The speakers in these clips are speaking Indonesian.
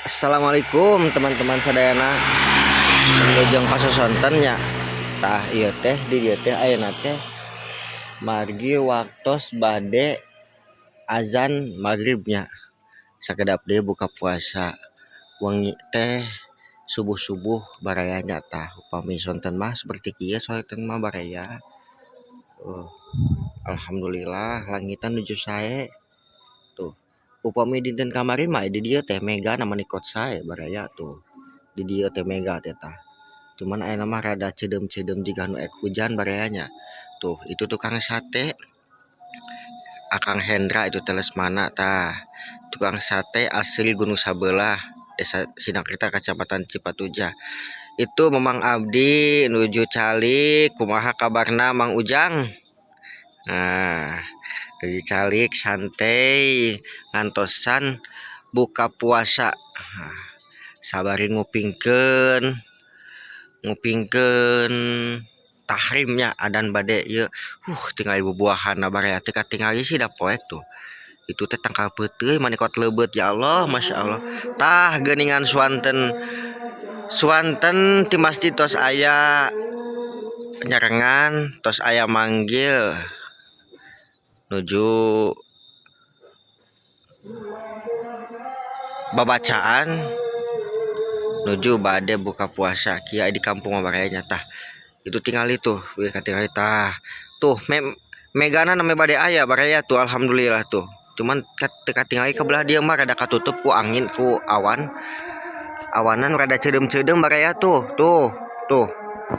Assalamualaikum teman-teman sadayana. Lujeng pasosontennya. Ieu teh di dieu teh ayeuna teh margi waktos bade azan maghribnya. Sakedap deui buka puasa. Wengi teh subuh-subuh barayanya tah upami sonten mah seperti kieu sonten mah baraya. Alhamdulillah langitan nuju sae. Tuh. Upami dinten kamari mah di dieu teh mega namanya kot sae baraya tuh. Di dieu teh mega teh tah. Cuman ayeuna mah rada ceudem-ceudem jiga nu ek hujan barayanya. Tuh, itu tukang sate Akang Hendra itu Telesmana tah. Tukang sate asli Gunung Sabelah, Desa Sinakrita, Kecamatan Cipatujah. Itu Memang Abdi nuju calik, kumaha kabarna Mang Ujang? Nah, nuju calik santai ngantosan buka puasa. Sabari ngupingkeun tahrimnya adan bade ieu tinggal ibu buahan baraya teh katingali sih da poek tuh. Itu teh tangkal peuteuy manikot leubeut ya Allah, Masya Allah. Tah geuningan suanten ti masjid tos aya nyarengan, tos aya manggil nuju babacaan nuju bade buka puasa kia di kampung barayanya tah. Itu tinggal itu katingali tah. Tuh megana namanya bade aya baraya tuh alhamdulillah tuh. Cuman katingali ke belah dia mah rada katutup ku angin ku awanan rada ceudem-ceudem baraya tuh. Tuh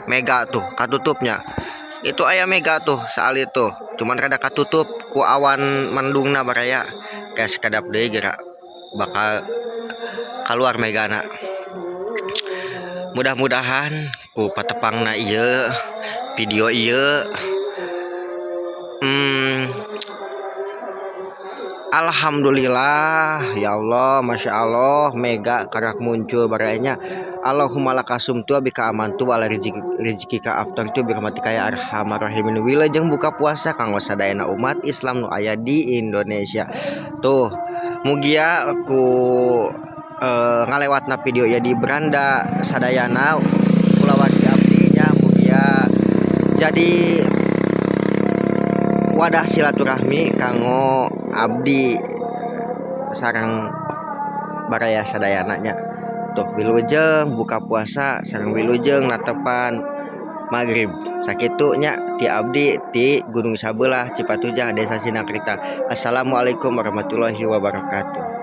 mega tuh katutupnya. Itu aya mega tuh saali tuh. Cuman rada katutup ku awan mendungna baraya. Kayak sekadap deui geura bakal keluar megana. Mudah-mudahan ku patepangna ieu video ieu alhamdulillah ya Allah, Masya Allah, mega karak muncul barayanya. Allahumma lakasumtu bika amantu wala rizki ka aftar tu birahmati kaya arhamar rahimin. Wilujeng buka puasa kanggo sadayana umat Islam nu aya di Indonesia. Tuh, mugia aku ngalewatna video ya di beranda sadayana kulawargi abdinya mugia jadi wadah silaturahmi kanggo abdi sareng baraya sadayananya. Tuh wilujeng buka puasa sareng wilujeng natepan maghrib sakitunya ti abdi ti Gunung Sabelah Cipatujah Desa Sinakrita. Assalamualaikum warahmatullahi wabarakatuh.